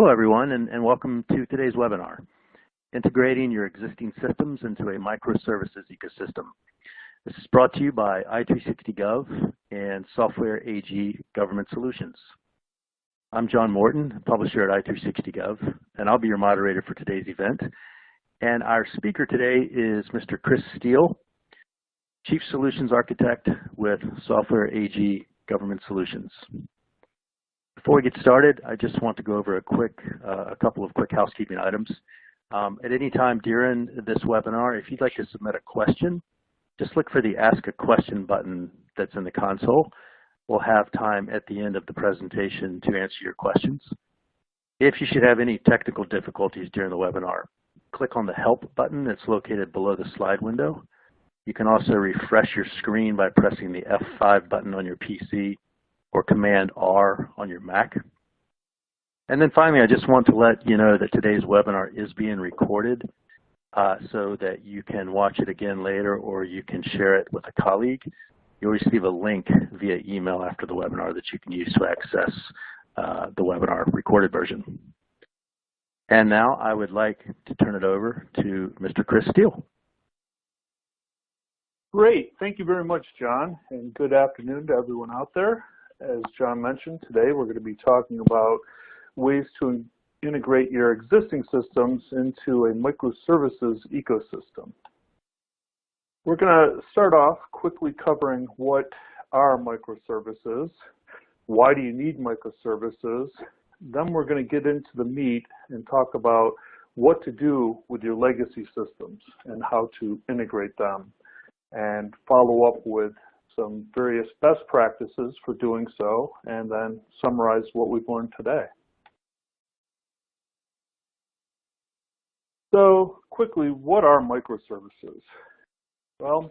Hello, everyone, and welcome to today's webinar, Integrating Your Existing Systems into a Microservices Ecosystem. This is brought to you by i360Gov and Software AG Government Solutions. I'm John Morton, publisher at i360Gov, and I'll be your moderator for today's event. And our speaker today is Mr. Chris Steele, Chief Solutions Architect with Software AG Government Solutions. Before we get started, I just want to go over a couple of quick housekeeping items. At any time during this webinar, if you'd like to submit a question, just look for the Ask a Question button that's in the console. We'll have time at the end of the presentation to answer your questions. If you should have any technical difficulties during the webinar, click on the Help button that's located below the slide window. You can also refresh your screen by pressing the F5 button on your PC or Command R on your Mac. And then finally, I just want to let you know that today's webinar is being recorded so that you can watch it again later or you can share it with a colleague. You'll receive a link via email after the webinar that you can use to access the webinar recorded version. And now I would like to turn it over to Mr. Chris Steele. Great. Thank you very much, John, and good afternoon to everyone out there. As John mentioned, today we're going to be talking about ways to integrate your existing systems into a microservices ecosystem. We're going to start off quickly covering what are microservices, why do you need microservices, then we're going to get into the meat and talk about what to do with your legacy systems and how to integrate them, and follow up with some various best practices for doing so, and then summarize what we've learned today. So quickly, what are microservices? Well,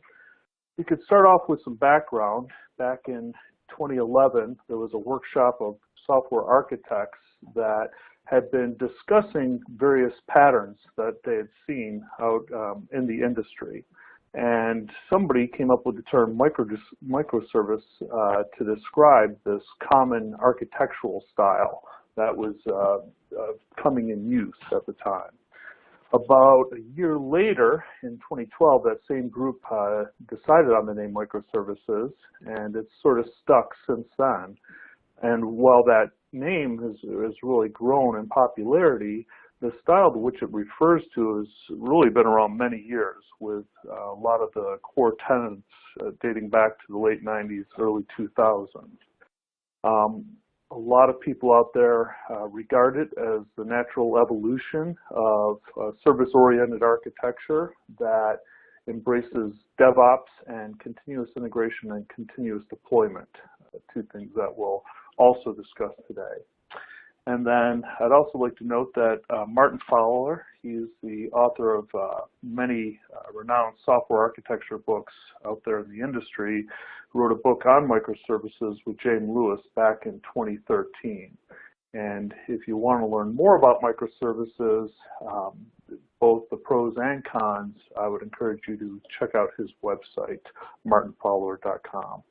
we could start off with some background. Back in 2011, there was a workshop of software architects that had been discussing various patterns that they had seen out in the industry. And somebody came up with the term microservice to describe this common architectural style that was coming in use at the time. About a year later, in 2012, that same group decided on the name microservices, and it's sort of stuck since then. And while that name has really grown in popularity, the style to which it refers to has really been around many years, with a lot of the core tenets dating back to the late 90s, early 2000s. A lot of people out there regard it as the natural evolution of service-oriented architecture that embraces DevOps and continuous integration and continuous deployment, two things that we'll also discuss today. And then I'd also like to note that Martin Fowler, he's the author of many renowned software architecture books out there in the industry, wrote a book on microservices with James Lewis back in 2013. And if you want to learn more about microservices, both the pros and cons, I would encourage you to check out his website, martinfowler.com.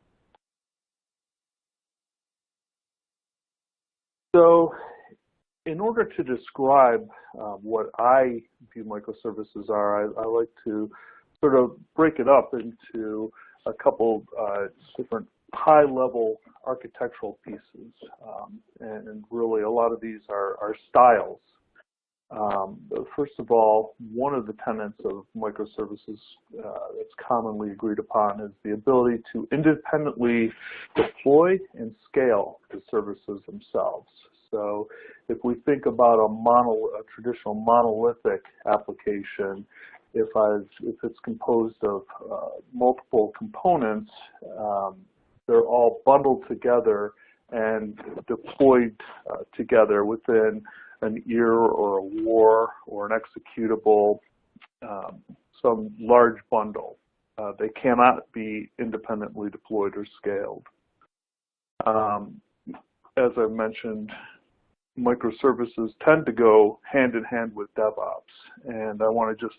So in order to describe what I view microservices are, I like to sort of break it up into a couple different high-level architectural pieces. And really a lot of these are styles. First of all, one of the tenets of microservices that's commonly agreed upon is the ability to independently deploy and scale the services themselves. So if we think about a traditional monolithic application, if it's composed of multiple components, they're all bundled together and deployed together within an EAR or a WAR or an executable, some large bundle. They cannot be independently deployed or scaled. As I mentioned, microservices tend to go hand in hand with DevOps, and I want to just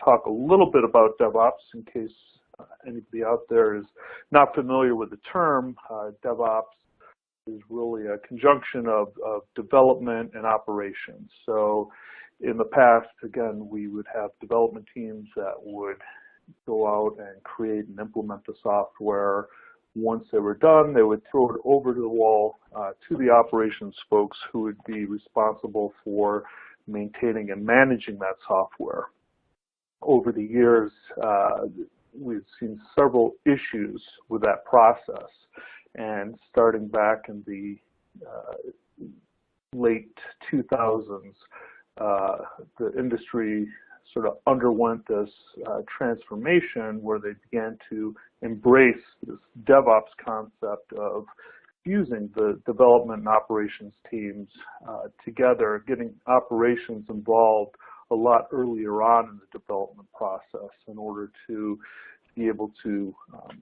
talk a little bit about DevOps in case anybody out there is not familiar with the term. DevOps is really a conjunction of development and operations. So in the past, again, we would have development teams that would go out and create and implement the software. Once they were done, they would throw it over to the wall to the operations folks who would be responsible for maintaining and managing that software. Over the years, we've seen several issues with that process. And starting back in the late 2000s, the industry sort of underwent this transformation where they began to embrace this DevOps concept of fusing the development and operations teams together, getting operations involved a lot earlier on in the development process in order to be able to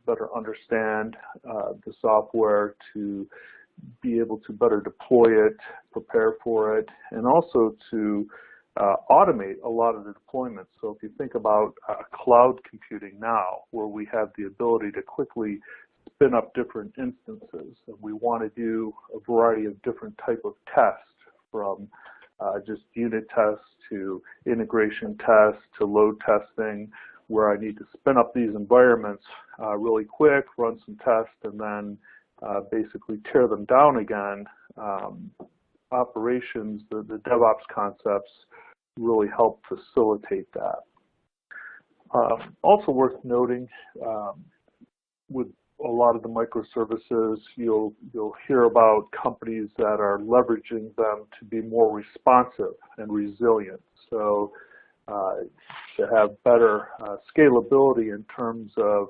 better understand the software, to be able to better deploy it, prepare for it, and also to automate a lot of the deployments. So if you think about cloud computing now, where we have the ability to quickly spin up different instances, and we want to do a variety of different type of tests, from just unit tests to integration tests to load testing, where I need to spin up these environments really quick, run some tests, and then basically tear them down again. Operations, the DevOps concepts really help facilitate that. Also worth noting, with a lot of the microservices, you'll hear about companies that are leveraging them to be more responsive and resilient. So to have better scalability in terms of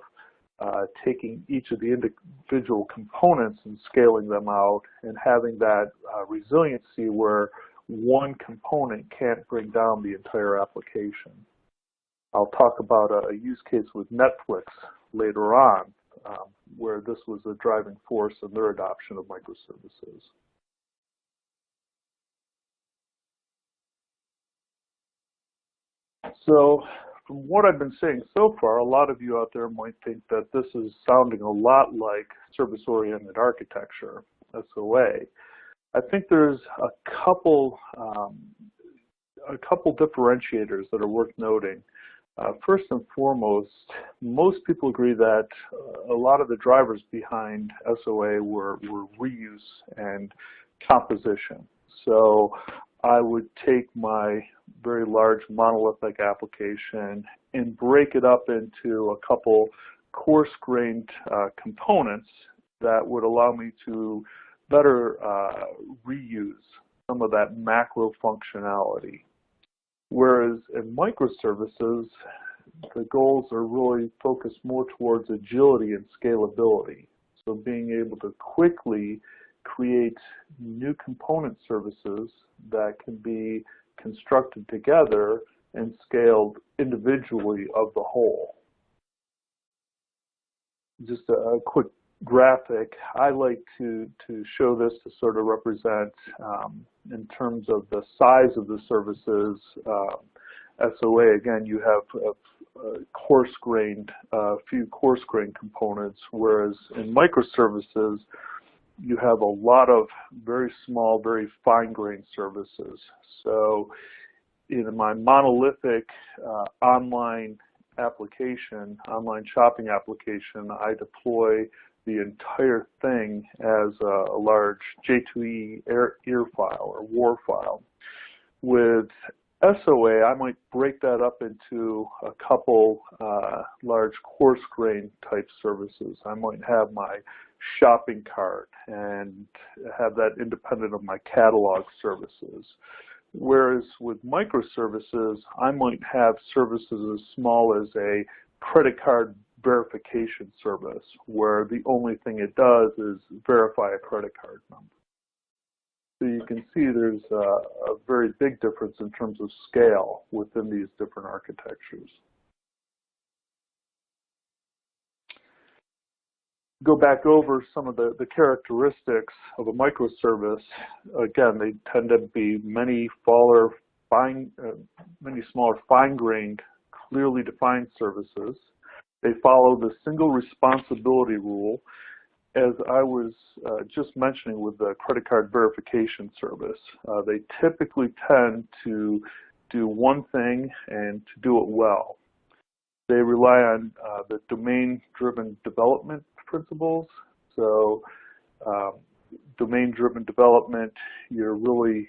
taking each of the individual components and scaling them out, and having that resiliency where one component can't bring down the entire application. I'll talk about a use case with Netflix later on, where this was a driving force in their adoption of microservices. So from what I've been saying so far, a lot of you out there might think that this is sounding a lot like service-oriented architecture, SOA. I think there's a couple differentiators that are worth noting. First and foremost, most people agree that a lot of the drivers behind SOA were reuse and composition. So I would take my very large monolithic application and break it up into a couple coarse-grained components that would allow me to better reuse some of that macro functionality. Whereas in microservices, the goals are really focused more towards agility and scalability. So being able to quickly create new component services that can be constructed together and scaled individually of the whole. Just a quick graphic. I like to show this to sort of represent, in terms of the size of the services, SOA, again, you have a few coarse-grained components, whereas in microservices, you have a lot of very small, very fine-grained services. So in my monolithic online application, online shopping application, I deploy the entire thing as a large J2E EAR file or WAR file. With SOA, I might break that up into a couple large coarse-grained type services. I might have my shopping cart and have that independent of my catalog services. Whereas with microservices, I might have services as small as a credit card verification service, where the only thing it does is verify a credit card number. So you can see there's a very big difference in terms of scale within these different architectures. Go back over some of the characteristics of a microservice. Again, they tend to be many smaller, fine-grained, clearly defined services. They follow the single responsibility rule, as I was just mentioning with the credit card verification service, they typically tend to do one thing and to do it well. They rely on the domain-driven development principles. So domain-driven development, you're really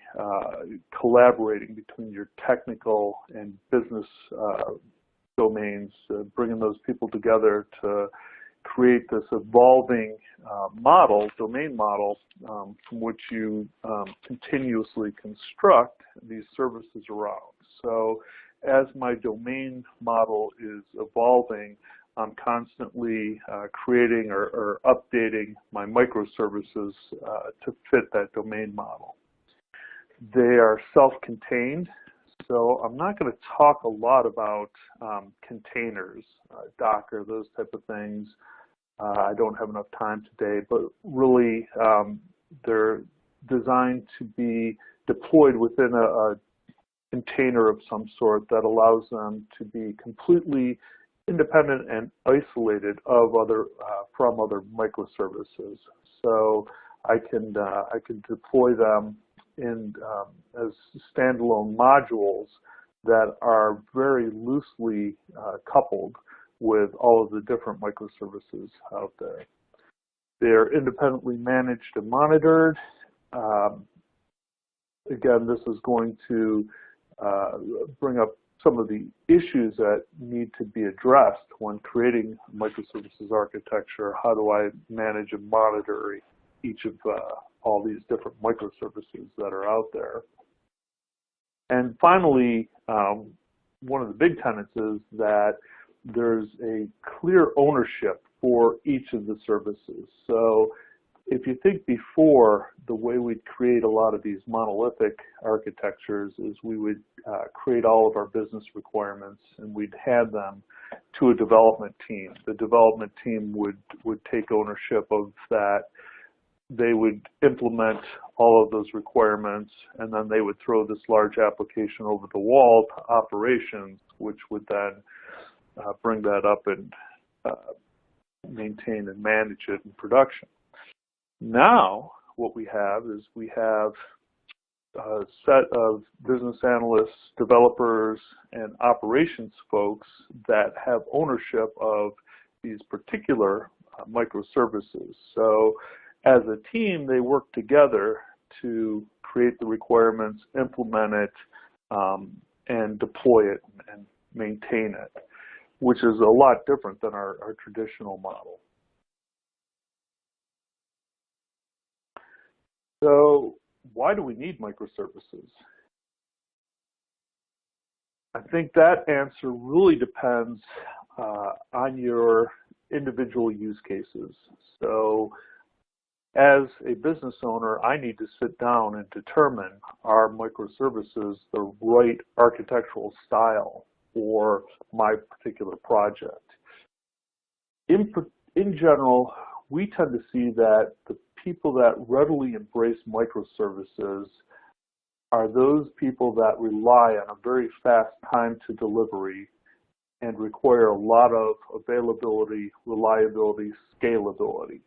collaborating between your technical and business domains, bringing those people together to create this evolving model, domain model, from which you continuously construct these services around. So as my domain model is evolving, I'm constantly creating or updating my microservices to fit that domain model. They are self-contained, so I'm not going to talk a lot about containers, Docker, those type of things. I don't have enough time today, but really they're designed to be deployed within a container of some sort that allows them to be completely independent and isolated of from other microservices. So I can deploy them in as standalone modules that are very loosely coupled with all of the different microservices out there. They're independently managed and monitored. Again, this is going to bring up some of the issues that need to be addressed when creating microservices architecture. How do I manage and monitor each of all these different microservices that are out there? And finally, one of the big tenets is that there's a clear ownership for each of the services. So if you think before, the way we'd create a lot of these monolithic architectures is we would create all of our business requirements and we'd hand them to a development team. The development team would take ownership of that. They would implement all of those requirements, and then they would throw this large application over the wall to operations, which would then bring that up and maintain and manage it in production. Now, what we have is we have a set of business analysts, developers, and operations folks that have ownership of these particular microservices. So as a team, they work together to create the requirements, implement it, and deploy it and maintain it, which is a lot different than our traditional model. So why do we need microservices? I think that answer really depends on your individual use cases. So as a business owner, I need to sit down and determine, are microservices the right architectural style for my particular project? In general, we tend to see that the people that readily embrace microservices are those people that rely on a very fast time to delivery and require a lot of availability, reliability, scalability.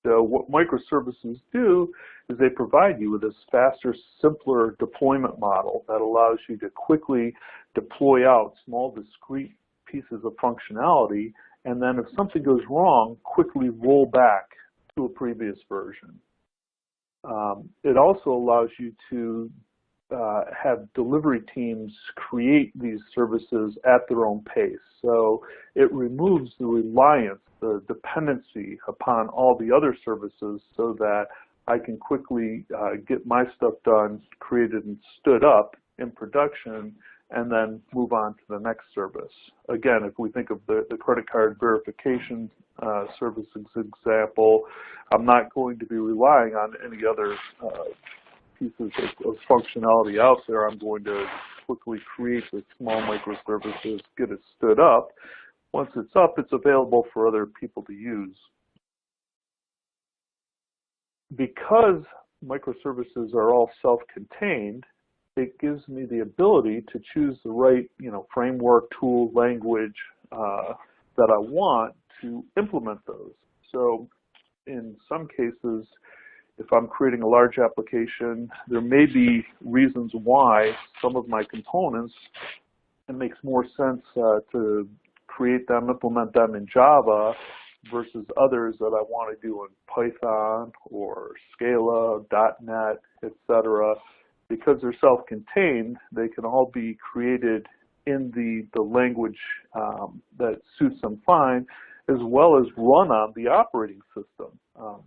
So what microservices do is they provide you with this faster, simpler deployment model that allows you to quickly deploy out small, discrete pieces of functionality, and then if something goes wrong, quickly roll back to a previous version. It also allows you to have delivery teams create these services at their own pace. So it removes the reliance, the dependency upon all the other services so that I can quickly get my stuff done, created and stood up in production, and then move on to the next service. Again, if we think of the credit card verification service example, I'm not going to be relying on any other pieces of functionality out there. I'm going to quickly create the small microservices, get it stood up. Once it's up, it's available for other people to use. Because microservices are all self-contained, it gives me the ability to choose the right, framework, tool, language that I want to implement those. So in some cases, if I'm creating a large application, there may be reasons why some of my components, it makes more sense to create them, implement them in Java versus others that I want to do in Python or Scala, .NET, etc. Because they're self-contained, they can all be created in the language that suits them fine, as well as run on the operating system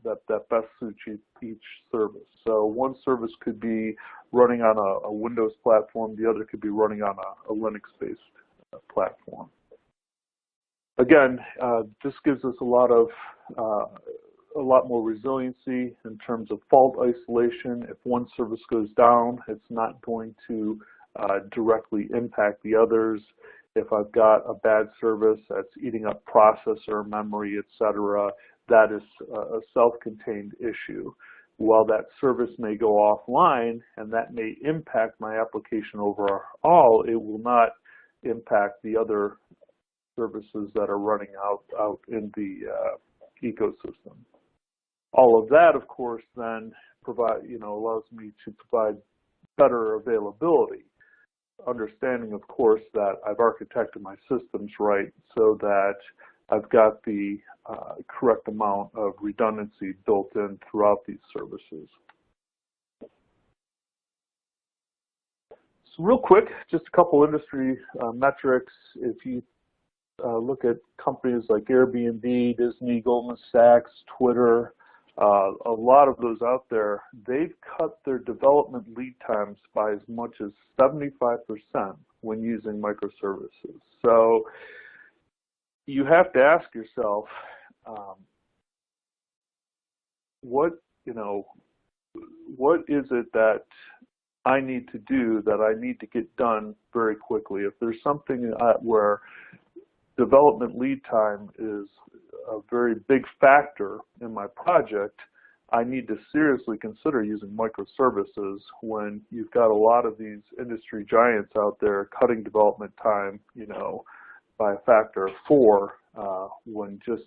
that best suits each service. So one service could be running on a Windows platform, the other could be running on a Linux-based platform. Again, this gives us a lot more resiliency in terms of fault isolation. If one service goes down, it's not going to directly impact the others. If I've got a bad service that's eating up processor, memory, etc., that is a self-contained issue. While that service may go offline and that may impact my application overall, it will not impact the other services that are running out in the ecosystem. All of that, of course, then allows me to provide better availability. Understanding, of course, that I've architected my systems right so that I've got the correct amount of redundancy built in throughout these services. So real quick, just a couple industry metrics. If you look at companies like Airbnb, Disney, Goldman Sachs, Twitter, a lot of those out there, they've cut their development lead times by as much as 75% when using microservices. So you have to ask yourself, what is it that I need to do that I need to get done very quickly? If there's something where development lead time is a very big factor in my project, I need to seriously consider using microservices when you've got a lot of these industry giants out there cutting development time, by a factor of 4 when just,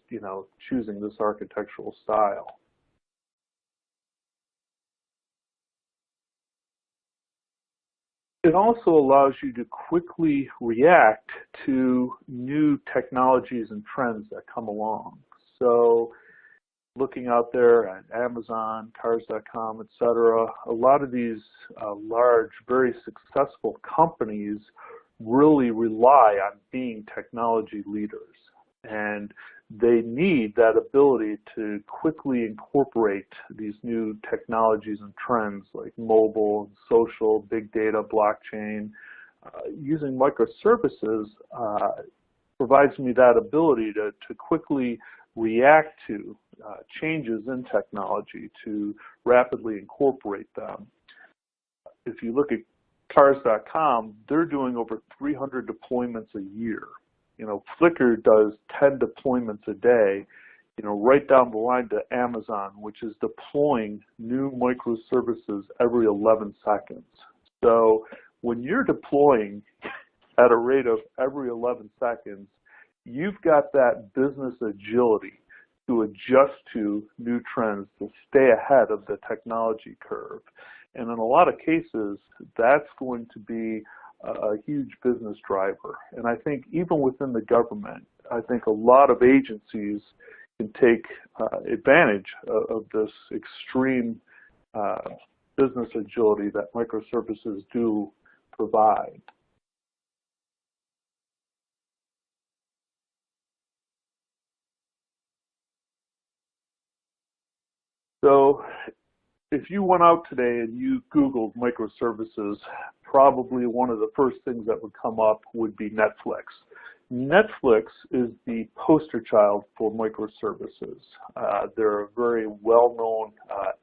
choosing this architectural style. It also allows you to quickly react to new technologies and trends that come along. So looking out there at Amazon, Cars.com, etc., a lot of these large, very successful companies really rely on being technology leaders. And they need that ability to quickly incorporate these new technologies and trends like mobile, social, big data, blockchain. Using microservices provides me that ability to quickly react to changes in technology, to rapidly incorporate them. If you look at Cars.com, they're doing over 300 deployments a year. Flickr does 10 deployments a day, right down the line to Amazon, which is deploying new microservices every 11 seconds. So when you're deploying at a rate of every 11 seconds, you've got that business agility to adjust to new trends, to stay ahead of the technology curve. And in a lot of cases, that's going to be a huge business driver. And I think even within the government, I think a lot of agencies can take advantage of this extreme business agility that microservices do provide. So if you went out today and you Googled microservices, probably one of the first things that would come up would be Netflix. Netflix is the poster child for microservices. They're a very well-known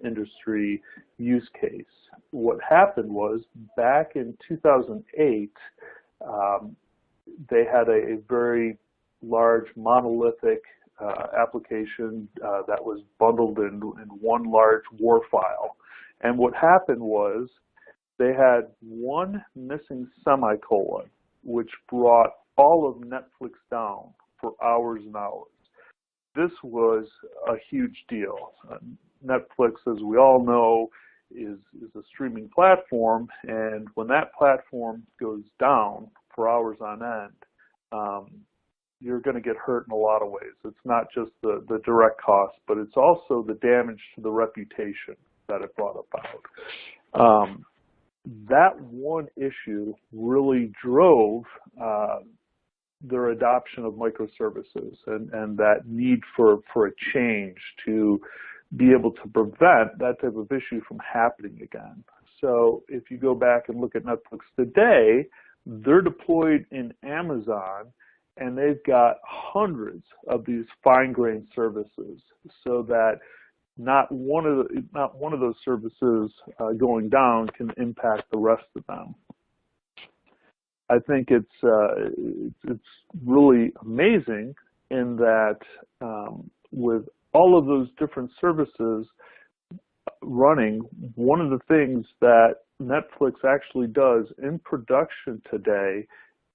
industry use case. What happened was, back in 2008, they had a very large monolithic application that was bundled in one large WAR file. And what happened was they had one missing semicolon, which brought all of Netflix down for hours and hours. this was a huge deal. Netflix, as we all know, is a streaming platform, and when that platform goes down for hours on end, you're going to get hurt in a lot of ways. It's not just the direct cost, but it's also the damage to the reputation that it brought about. That one issue really drove their adoption of microservices and that need for a change to be able to prevent that type of issue from happening again. So if you go back and look at Netflix today, they're deployed in Amazon, and they've got hundreds of these fine-grained services, so that not one of those services going down can impact the rest of them. I think it's really amazing in that with all of those different services running, one of the things that Netflix actually does in production today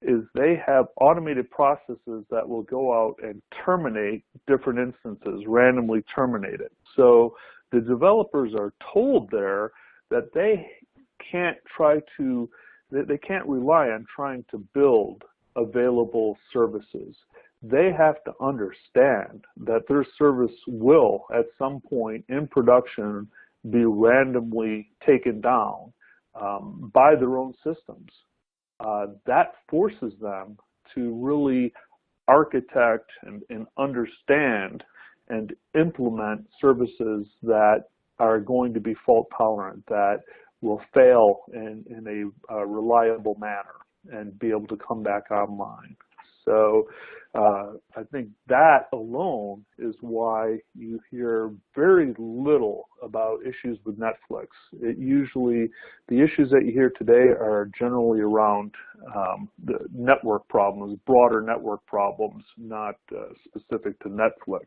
is they have automated processes that will go out and terminate different instances, randomly terminate it. So the developers are told there that they can't rely on trying to build available services. They have to understand that their service will, at some point in production, be randomly taken down by their own systems. That forces them to really architect and understand and implement services that are going to be fault tolerant, that will fail in a reliable manner and be able to come back online. So I think that alone is why you hear very little about issues with Netflix. The issues that you hear today are generally around the network problems, broader network problems, not specific to Netflix.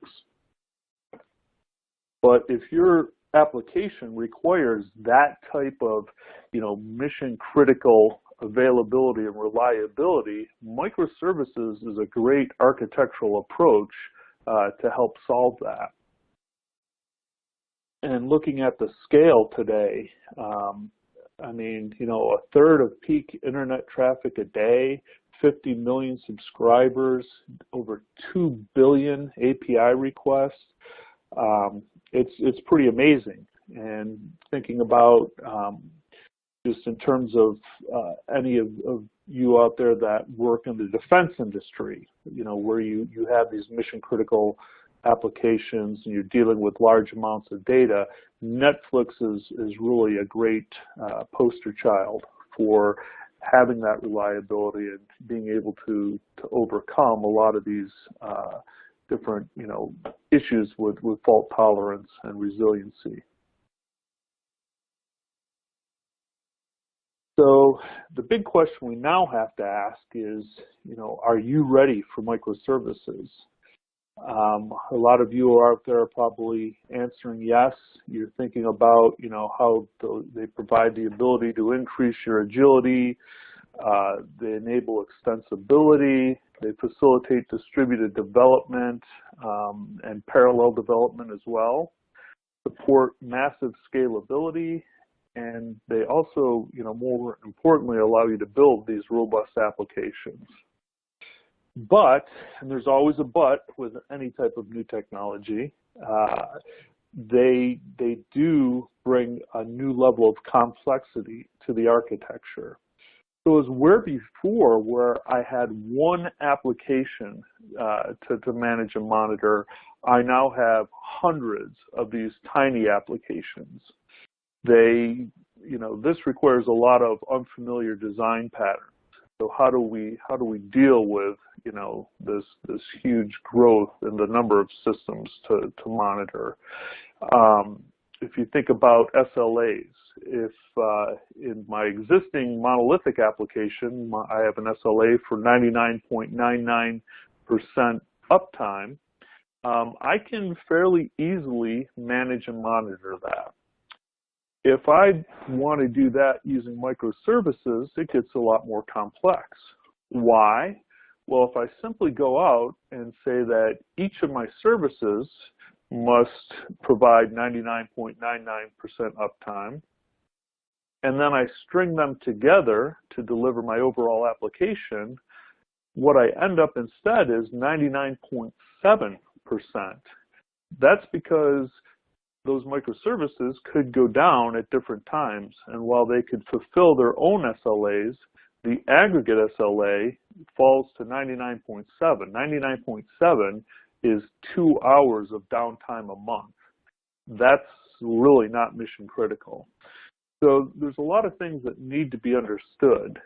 But if your application requires that type of, mission critical availability and reliability, microservices is a great architectural approach to help solve that. And looking at the scale today, a third of peak internet traffic a day, 50 million subscribers, over 2 billion API requests. It's pretty amazing. And thinking about just in terms of any of you out there that work in the defense industry, where you have these mission critical applications and you're dealing with large amounts of data, Netflix is really a great poster child for having that reliability and being able to overcome a lot of these different issues with fault tolerance and resiliency. So the big question we now have to ask is, are you ready for microservices? A lot of you out there are probably answering yes. You're thinking about, how they provide the ability to increase your agility. They enable extensibility. They facilitate distributed development and parallel development as well. Support massive scalability. And they also, more importantly, allow you to build these robust applications. But, and there's always a but with any type of new technology, they do bring a new level of complexity to the architecture. So as where before, where I had one application to manage and monitor, I now have hundreds of these tiny applications. This requires a lot of unfamiliar design patterns. So how do we deal with this huge growth in the number of systems to monitor? If you think about SLAs, if in my existing monolithic application I have an SLA for 99.99% uptime, I can fairly easily manage and monitor that. If I want to do that using microservices, it gets a lot more complex. Why? Well, if I simply go out and say that each of my services must provide 99.99% uptime, and then I string them together to deliver my overall application, what I end up instead is 99.7%. That's because those microservices could go down at different times, and while they could fulfill their own SLAs, the aggregate SLA falls to 99.7. 99.7 is 2 hours of downtime a month. That's really not mission critical. So there's a lot of things that need to be understood.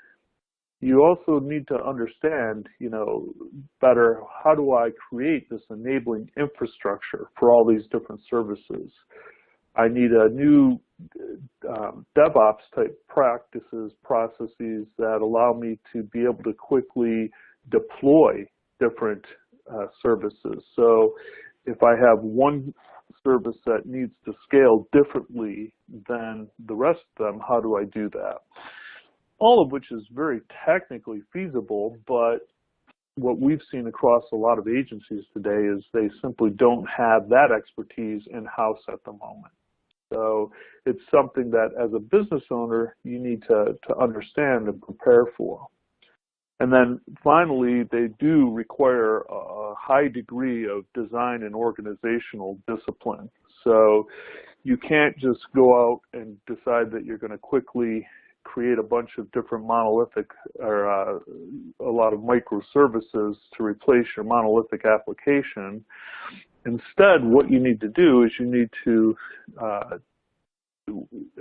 You also need to understand, better, how do I create this enabling infrastructure for all these different services? I need a new DevOps type practices, processes that allow me to be able to quickly deploy different services. So if I have one service that needs to scale differently than the rest of them, how do I do that? All of which is very technically feasible, but what we've seen across a lot of agencies today is they simply don't have that expertise in-house at the moment. So it's something that as a business owner, you need to understand and prepare for. And then finally, they do require a high degree of design and organizational discipline. So you can't just go out and decide that you're going to quickly create a bunch of different monolithic or a lot of microservices to replace your monolithic application. Instead, what you need to do is you need to,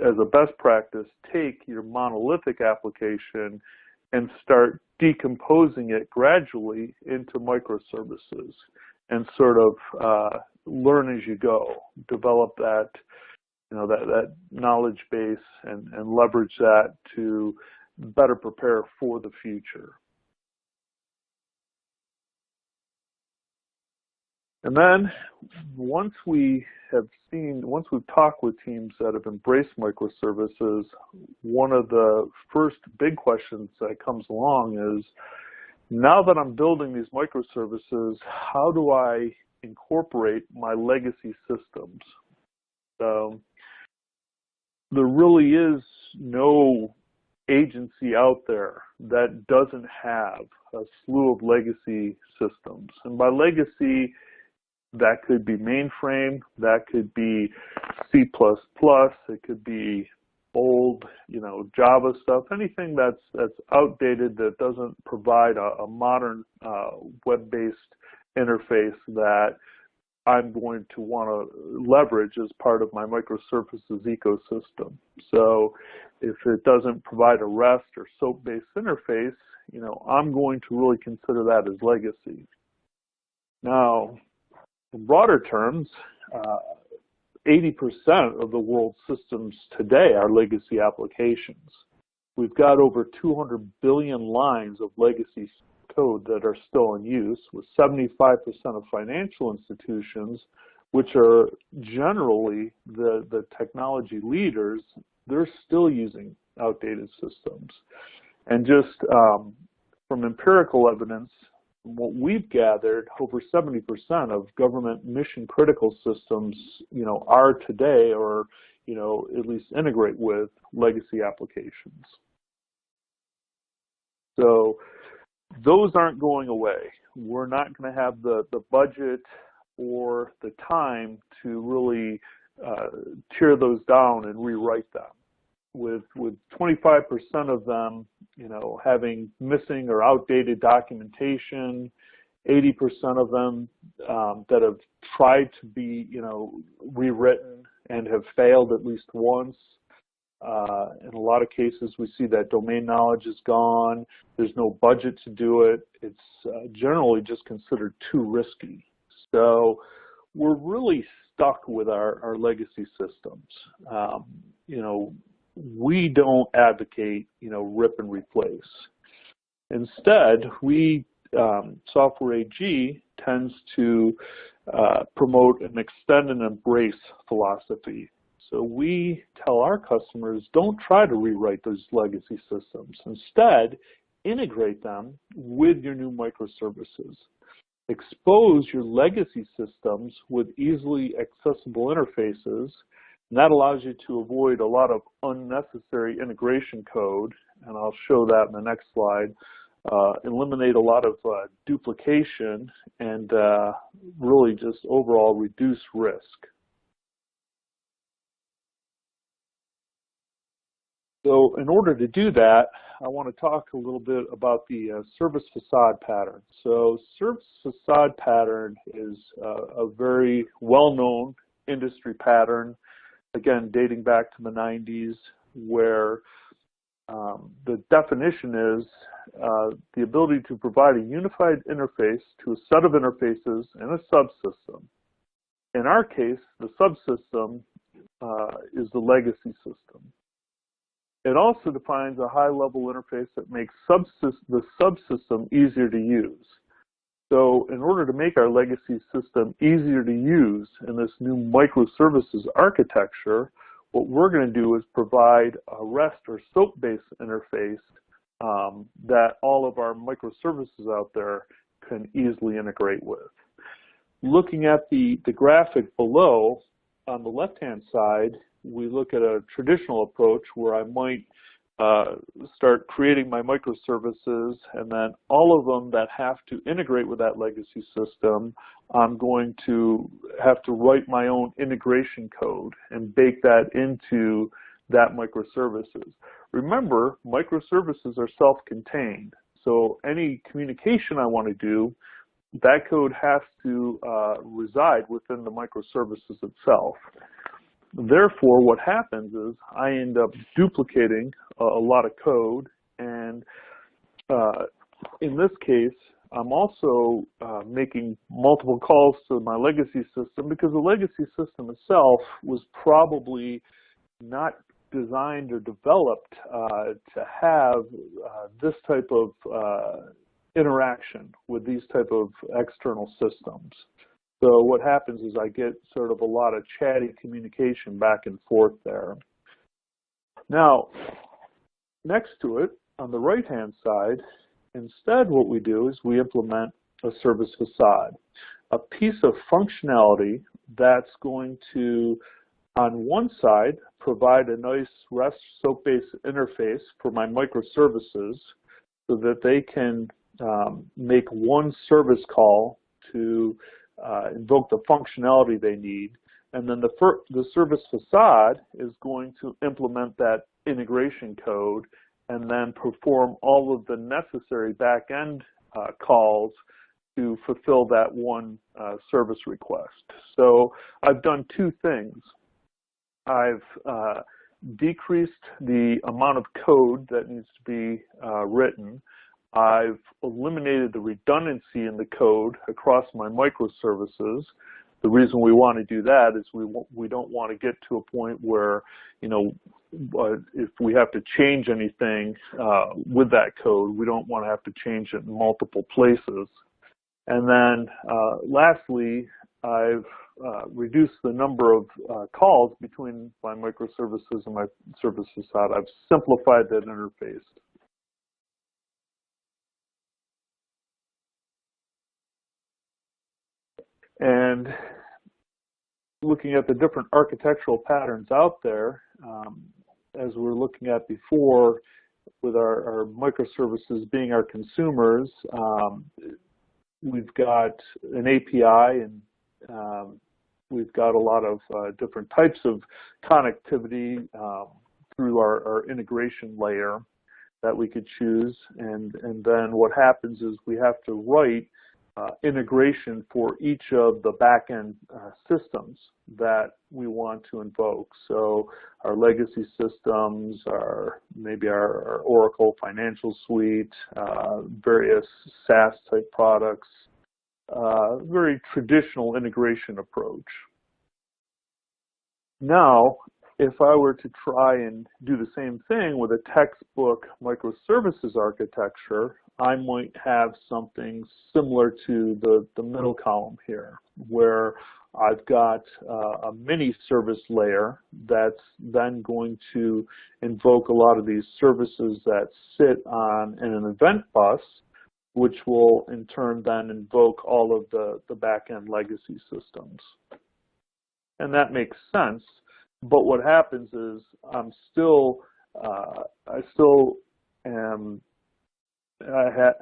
as a best practice, take your monolithic application and start decomposing it gradually into microservices and sort of learn as you go, develop that that knowledge base and leverage that to better prepare for the future. And then once we've talked with teams that have embraced microservices, one of the first big questions that comes along is, now that I'm building these microservices, how do I incorporate my legacy systems? So there really is no agency out there that doesn't have a slew of legacy systems. And by legacy, that could be mainframe, that could be C++, it could be old, Java stuff, anything that's outdated that doesn't provide a modern web-based interface that I'm going to want to leverage as part of my microservices ecosystem. So if it doesn't provide a REST or SOAP-based interface, I'm going to really consider that as legacy. Now, in broader terms, 80% of the world's systems today are legacy applications. We've got over 200 billion lines of legacy code that are still in use, with 75% of financial institutions, which are generally the technology leaders, they're still using outdated systems. And just from empirical evidence, what we've gathered, over 70% of government mission critical systems, are today or, at least integrate with legacy applications. So those aren't going away. We're not going to have the budget or the time to really tear those down and rewrite them. With 25% of them, having missing or outdated documentation, 80% of them that have tried to be, rewritten and have failed at least once. In a lot of cases, we see that domain knowledge is gone. There's no budget to do it. It's generally just considered too risky. So we're really stuck with our legacy systems. We don't advocate, rip and replace. Instead, Software AG tends to promote an extend and embrace philosophy. So we tell our customers, don't try to rewrite those legacy systems. Instead, integrate them with your new microservices. Expose your legacy systems with easily accessible interfaces, and that allows you to avoid a lot of unnecessary integration code, and I'll show that in the next slide. Eliminate a lot of duplication and really just overall reduce risk. So in order to do that, I want to talk a little bit about the service facade pattern. So service facade pattern is a very well-known industry pattern, again, dating back to the 90s, where the definition is the ability to provide a unified interface to a set of interfaces in a subsystem. In our case, the subsystem is the legacy system. It also defines a high-level interface that makes the subsystem easier to use. So in order to make our legacy system easier to use in this new microservices architecture, what we're going to do is provide a REST or SOAP-based interface that all of our microservices out there can easily integrate with. Looking at the graphic below, on the left-hand side, we look at a traditional approach where I might start creating my microservices, and then all of them that have to integrate with that legacy system, I'm going to have to write my own integration code and bake that into that microservices. Remember, microservices are self-contained, so any communication I want to do, that code has to reside within the microservices itself. Therefore, what happens is I end up duplicating a lot of code, and in this case, I'm also making multiple calls to my legacy system because the legacy system itself was probably not designed or developed to have this type of interaction with these type of external systems. So what happens is I get sort of a lot of chatty communication back and forth there. Now, next to it, on the right-hand side, instead what we do is we implement a service facade, a piece of functionality that's going to, on one side, provide a nice REST SOAP-based interface for my microservices so that they can make one service call to invoke the functionality they need, and then the service facade is going to implement that integration code and then perform all of the necessary back-end calls to fulfill that one service request. So I've done two things. I've decreased the amount of code that needs to be written. I've eliminated the redundancy in the code across my microservices. The reason we want to do that is we don't want to get to a point where, you know, if we have to change anything with that code, we don't want to have to change it in multiple places. And then lastly, I've reduced the number of calls between my microservices and my service facade. I've simplified that interface. And looking at the different architectural patterns out there, as we're looking at before, with our microservices being our consumers, we've got an API, and we've got a lot of different types of connectivity through our integration layer that we could choose. And then what happens is we have to write integration for each of the back-end systems that we want to invoke. So our legacy systems, maybe our Oracle Financial Suite, various SaaS-type products, very traditional integration approach. Now, if I were to try and do the same thing with a textbook microservices architecture, I might have something similar to the middle column here, where I've got a mini service layer that's then going to invoke a lot of these services that sit on an event bus, which will in turn then invoke all of the back-end legacy systems. And that makes sense, but what happens is I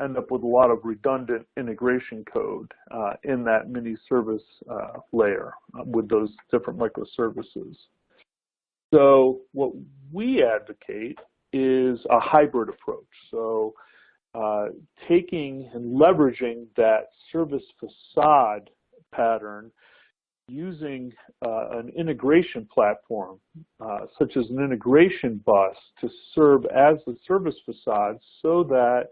end up with a lot of redundant integration code in that mini service layer with those different microservices. So what we advocate is a hybrid approach. So taking and leveraging that service facade pattern using an integration platform, such as an integration bus, to serve as the service facade so that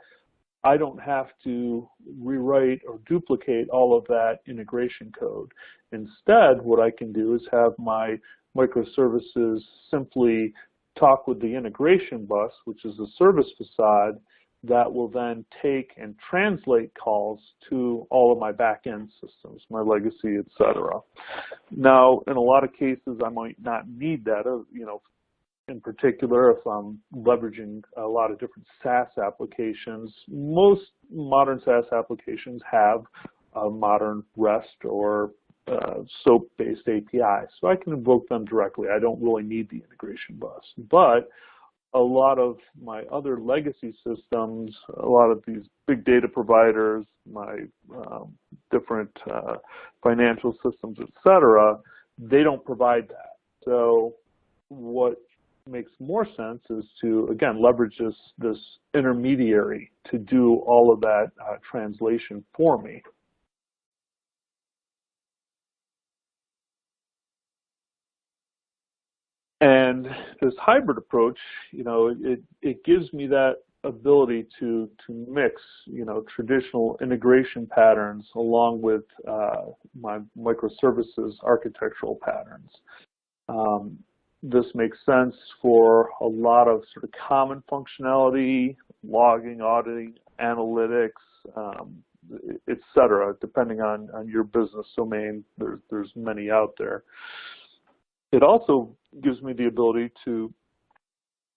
I don't have to rewrite or duplicate all of that integration code. Instead, what I can do is have my microservices simply talk with the integration bus, which is the service facade, that will then take and translate calls to all of my back-end systems, my legacy, etc. Now, in a lot of cases, I might not need that. In particular, if I'm leveraging a lot of different SaaS applications, most modern SaaS applications have a modern REST or SOAP-based API, so I can invoke them directly. I don't really need the integration bus. But a lot of my other legacy systems, a lot of these big data providers, my different financial systems, etc., they don't provide that. So what makes more sense is to, again, leverage this intermediary to do all of that translation for me. And this hybrid approach, it gives me that ability to mix, traditional integration patterns along with my microservices architectural patterns. This makes sense for a lot of sort of common functionality, logging, auditing, analytics, etc. Depending on your business domain, there's many out there. It also gives me the ability to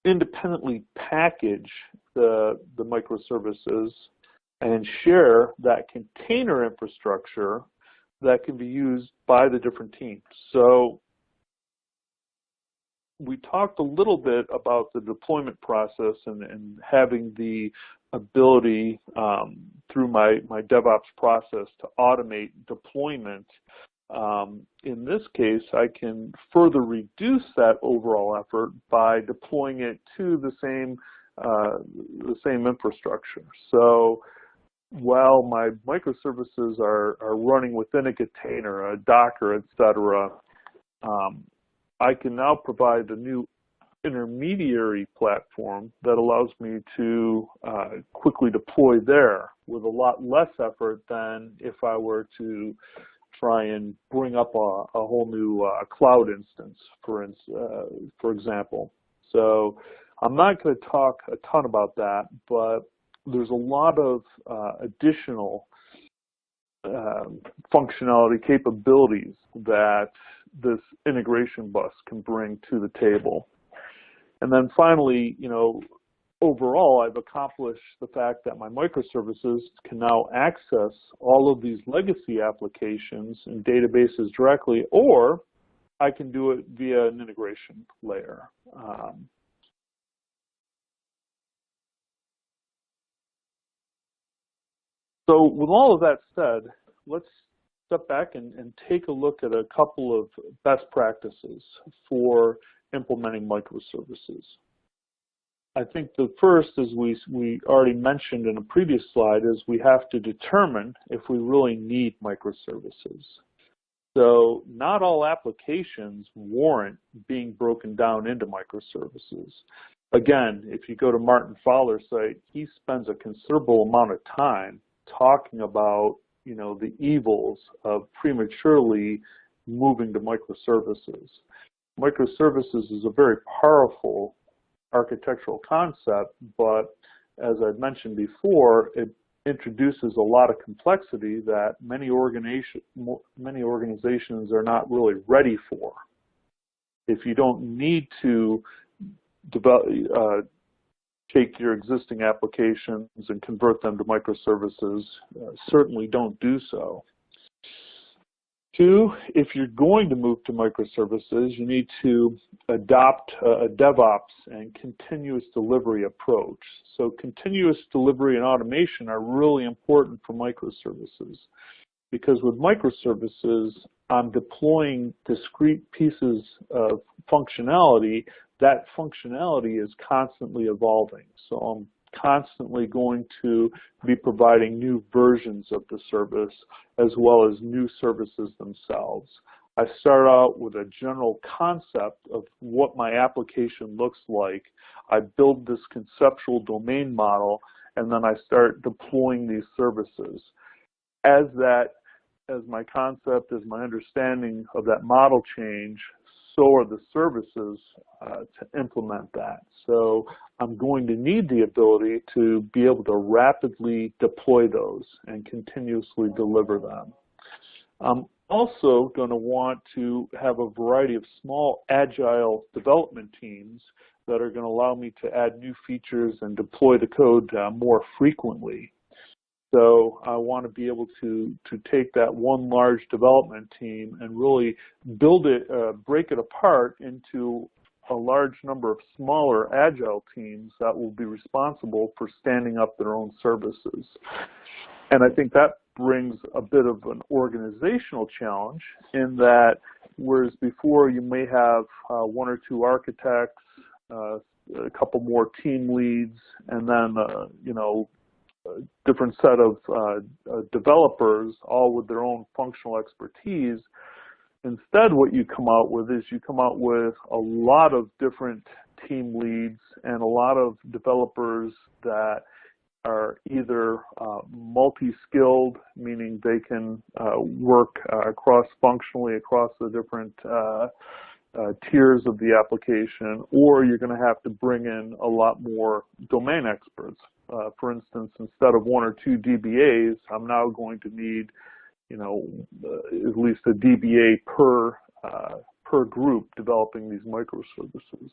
independently package the microservices and share that container infrastructure that can be used by the different teams. So we talked a little bit about the deployment process and having the ability through my DevOps process to automate deployment. In this case, I can further reduce that overall effort by deploying it to the same infrastructure. So while my microservices are running within a container, a Docker, etc., I can now provide a new intermediary platform that allows me to quickly deploy there with a lot less effort than if I were to try and bring up a whole new cloud instance, for example. So I'm not going to talk a ton about that, but there's a lot of additional functionality capabilities that this integration bus can bring to the table. And then finally, overall, I've accomplished the fact that my microservices can now access all of these legacy applications and databases directly, or I can do it via an integration layer. So with all of that said, let's step back and take a look at a couple of best practices for implementing microservices. I think the first, as we already mentioned in a previous slide, is we have to determine if we really need microservices. So not all applications warrant being broken down into microservices. Again, if you go to Martin Fowler's site, he spends a considerable amount of time talking about the evils of prematurely moving to microservices. Microservices is a very powerful architectural concept, but as I've mentioned before, it introduces a lot of complexity that many organizations are not really ready for. If you don't need to develop, take your existing applications and convert them to microservices, certainly don't do so. 2, if you're going to move to microservices, you need to adopt a DevOps and continuous delivery approach. So continuous delivery and automation are really important for microservices, because with microservices, I'm deploying discrete pieces of functionality. That functionality is constantly evolving. So I'm constantly going to be providing new versions of the service as well as new services themselves. I start out with a general concept of what my application looks like. I build this conceptual domain model, and then I start deploying these services. As my concept, as my understanding of that model change, so are the services to implement that. So I'm going to need the ability to be able to rapidly deploy those and continuously deliver them. I'm also going to want to have a variety of small agile development teams that are going to allow me to add new features and deploy the code more frequently. So I want to be able to take that one large development team and really build it, break it apart into a large number of smaller agile teams that will be responsible for standing up their own services. And I think that brings a bit of an organizational challenge, in that whereas before you may have 1 or 2 architects, a couple more team leads, and then a different set of developers, all with their own functional expertise. Instead, what you come out with is you come out with a lot of different team leads and a lot of developers that are either multi-skilled, meaning they can work cross-functionally across the different tiers of the application, or you're going to have to bring in a lot more domain experts. For instance, instead of 1 or 2 DBAs, I'm now going to need, at least a DBA per group developing these microservices.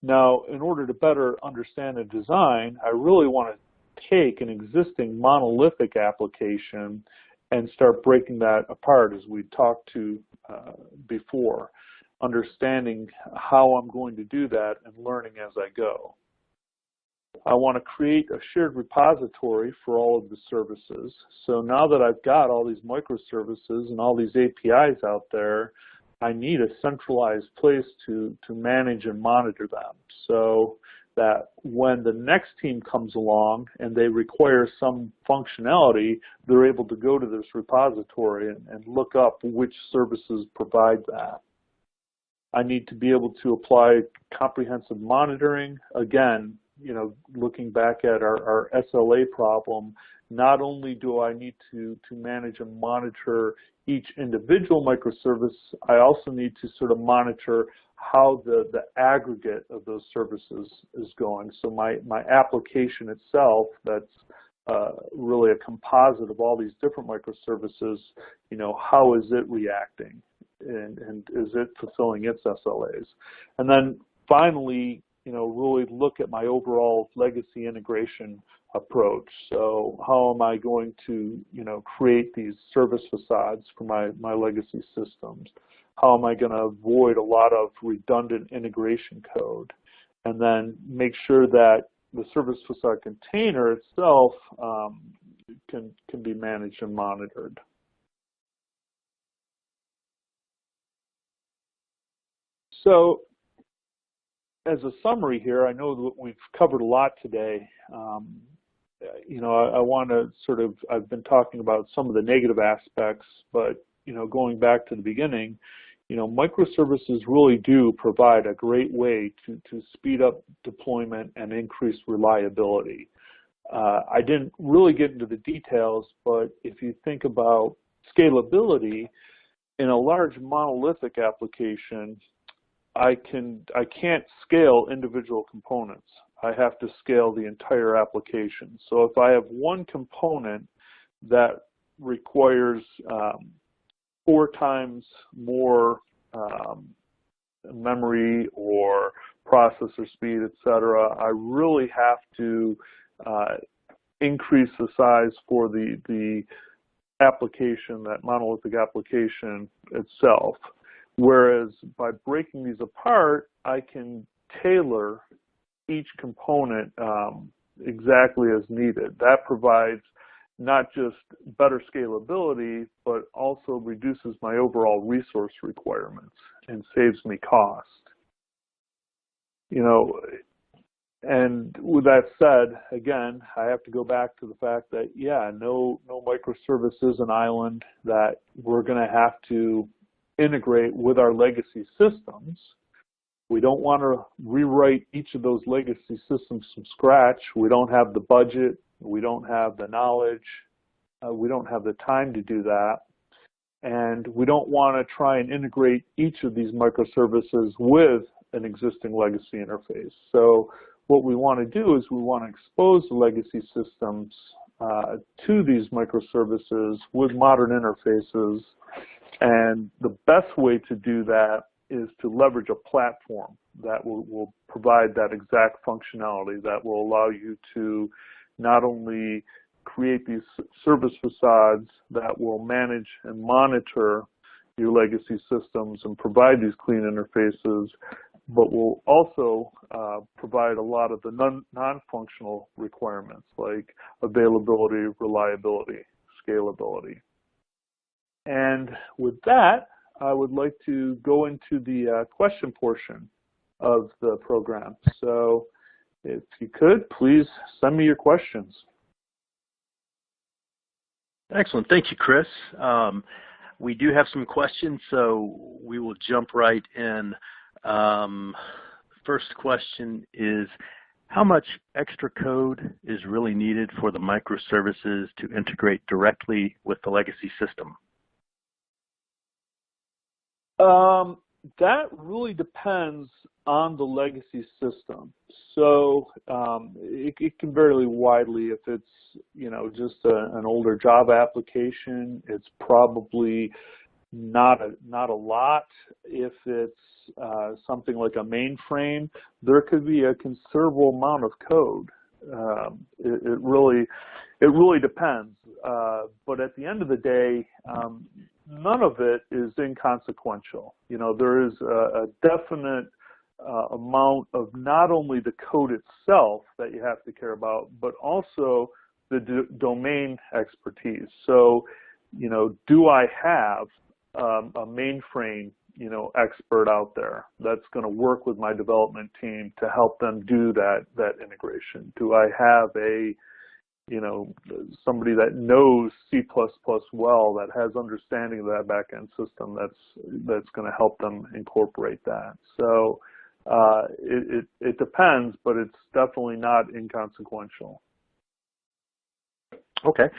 Now, in order to better understand the design, I really want to take an existing monolithic application and start breaking that apart, as we talked to before, understanding how I'm going to do that and learning as I go. I want to create a shared repository for all of the services. So now that I've got all these microservices and all these APIs out there, I need a centralized place to manage and monitor them, so that when the next team comes along and they require some functionality, they're able to go to this repository and look up which services provide that. I need to be able to apply comprehensive monitoring. Again, looking back at our SLA problem, not only do I need to manage and monitor each individual microservice, I also need to sort of monitor how the aggregate of those services is going. So my application itself, that's really a composite of all these different microservices, how is it reacting? And is it fulfilling its SLAs? And then finally, really look at my overall legacy integration approach. So how am I going to, create these service facades for my legacy systems? How am I going to avoid a lot of redundant integration code? And then make sure that the service facade container itself can be managed and monitored. So as a summary here, I know that we've covered a lot today. I want to I've been talking about some of the negative aspects, but, going back to the beginning, microservices really do provide a great way to speed up deployment and increase reliability. I didn't really get into the details, but if you think about scalability, in a large monolithic application, I can't scale individual components. I have to scale the entire application. So if I have one component that requires 4 times more memory or processor speed, etc., I really have to increase the size for the application, that monolithic application itself. Whereas by breaking these apart, I can tailor each component exactly as needed. That provides not just better scalability, but also reduces my overall resource requirements and saves me cost. You know, and with that said, again, I have to go back to the fact that, yeah, no microservice is an island that we're going to have to integrate with our legacy systems. We don't want to rewrite each of those legacy systems from scratch. We don't have the budget. We don't have the knowledge. We don't have the time to do that. And we don't want to try and integrate each of these microservices with an existing legacy interface. So what we want to do is we want to expose the legacy systems to these microservices with modern interfaces. And the best way to do that is to leverage a platform that will provide that exact functionality that will allow you to not only create these service facades that will manage and monitor your legacy systems and provide these clean interfaces, but will also provide a lot of the non-functional requirements like availability, reliability, scalability. And with that, I would like to go into the question portion of the program. So if you could, please send me your questions. Excellent. Thank you, Chris. We do have some questions, so we will jump right in. First question is, how much extra code is really needed for the microservices to integrate directly with the legacy system? That really depends on the legacy system. So it can vary widely. If it's, you know, just an older Java application, it's probably not a lot. If it's something like a mainframe, there could be a considerable amount of code. It really depends. But at the end of the day, none of it is inconsequential. You know, there is a definite amount of not only the code itself that you have to care about, but also the domain expertise. So, you know, do I have a mainframe, you know, expert out there that's going to work with my development team to help them do that integration? Do I have a, you know, somebody that knows C++ well, that has understanding of that back-end system that's going to help them incorporate that? So it depends, but it's definitely not inconsequential. Okay.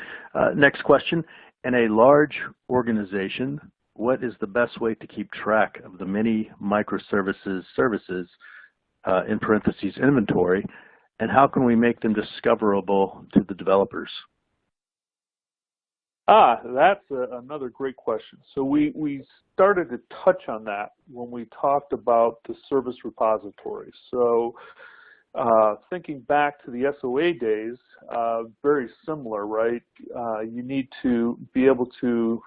Next question. In a large organization, what is the best way to keep track of the many microservices services, in parentheses, inventory, and how can we make them discoverable to the developers? That's another great question. So we started to touch on that when we talked about the service repository. So thinking back to the SOA days, very similar, right? You need to be able to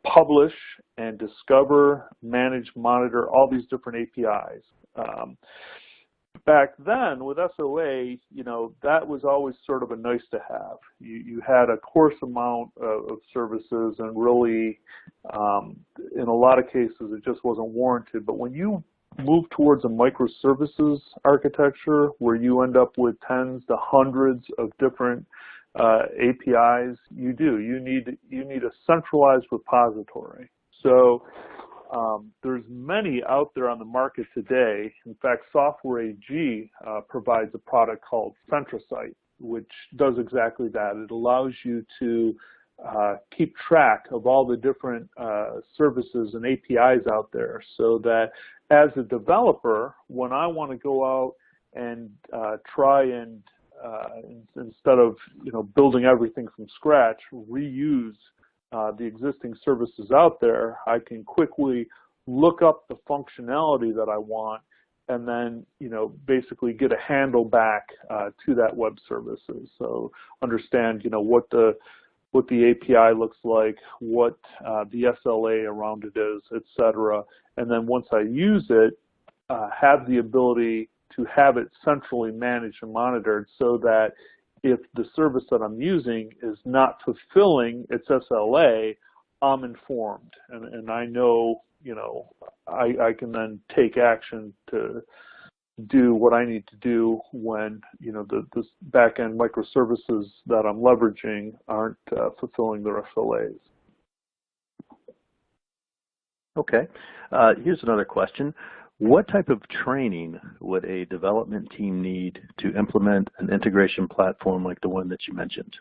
publish and discover, manage, monitor all these different APIs. Back then, with SOA, you know, that was always sort of a nice to have. You had a coarse amount of services, and really, in a lot of cases, it just wasn't warranted. But when you move towards a microservices architecture, where you end up with tens to hundreds of different APIs, you need a centralized repository. So there's many out there on the market today. In fact, Software AG provides a product called Centrasite, which does exactly that. It allows you to keep track of all the different services and APIs out there, so that as a developer, when I want to go out and try and instead of building everything from scratch, reuse the existing services out there, I can quickly look up the functionality that I want, and then basically get a handle back to that web services. So understand what the API looks like, what the SLA around it is, etc. And then once I use it, have the ability to have it centrally managed and monitored, so that if the service that I'm using is not fulfilling its SLA, I'm informed, and I know, I can then take action to do what I need to do when, the back-end microservices that I'm leveraging aren't fulfilling their SLAs. Okay. Here's another question. What type of training would a development team need to implement an integration platform like the one that you mentioned?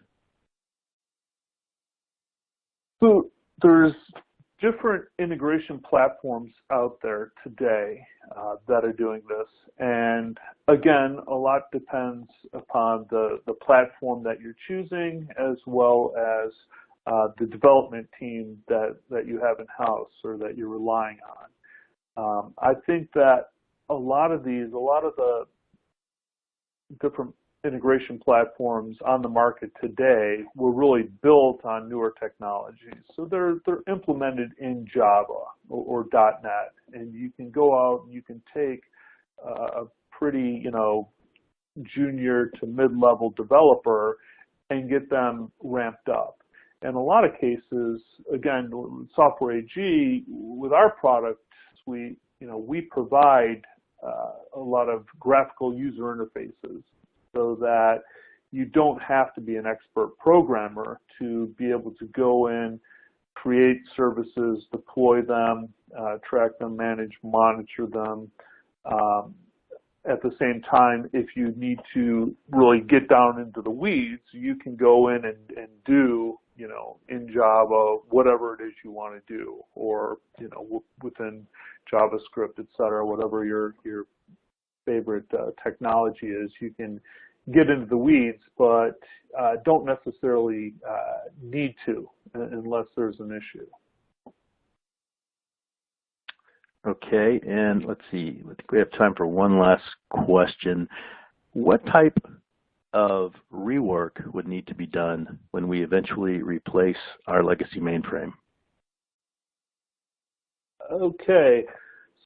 So there's different integration platforms out there today that are doing this. And again, a lot depends upon the platform that you're choosing, as well as the development team that you have in-house or that you're relying on. I think that a lot of the different integration platforms on the market today were really built on newer technologies. So they're implemented in Java or .NET, and you can go out and you can take a pretty, junior to mid-level developer and get them ramped up. In a lot of cases, again, with Software AG, with our product suite, we provide a lot of graphical user interfaces, so that you don't have to be an expert programmer to be able to go in, create services, deploy them, track them, manage, monitor them. At the same time, if you need to really get down into the weeds, you can go in and do, in Java, whatever it is you want to do, or, within JavaScript, et cetera, whatever your favorite technology is. You can get into the weeds, but don't necessarily need to unless there's an issue. Okay, and let's see, I think we have time for one last question. What type of rework would need to be done when we eventually replace our legacy mainframe? Okay,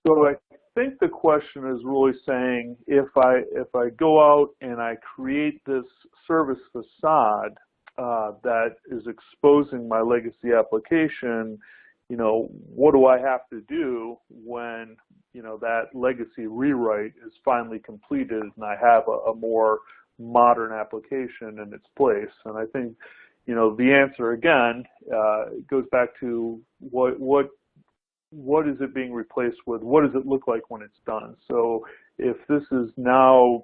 so I think the question is really saying, if I go out and I create this service facade that is exposing my legacy application, what do I have to do when that legacy rewrite is finally completed and I have a more modern application in its place? And I think the answer again goes back to what is it being replaced with? What does it look like when it's done? So if this is now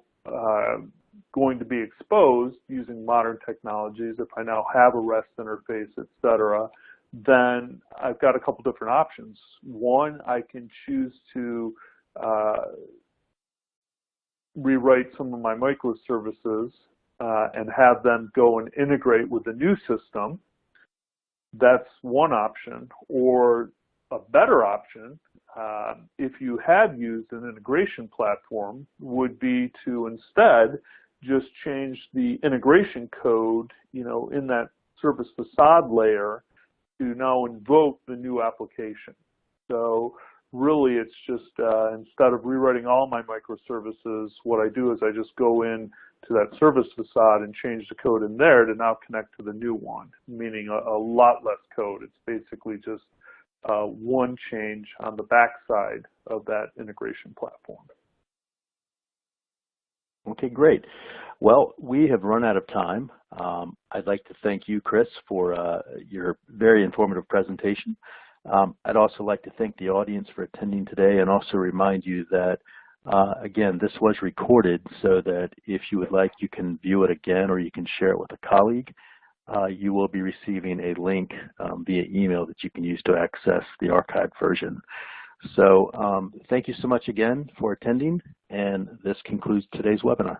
going to be exposed using modern technologies, if I now have a REST interface, et cetera, then I've got a couple different options. One, I can choose to rewrite some of my microservices and have them go and integrate with the new system. That's one option. Or a better option, if you have used an integration platform, would be to instead just change the integration code, in that service facade layer, to now invoke the new application. So really, it's just instead of rewriting all my microservices, what I do is I just go in to that service facade and change the code in there to now connect to the new one, meaning a lot less code. It's basically just one change on the backside of that integration platform. Okay, great. Well, we have run out of time. I'd like to thank you, Chris, for your very informative presentation. I'd also like to thank the audience for attending today, and also remind you that, again, this was recorded, so that if you would like, you can view it again, or you can share it with a colleague. You will be receiving a link via email that you can use to access the archived version. So thank you so much again for attending, And this concludes today's webinar.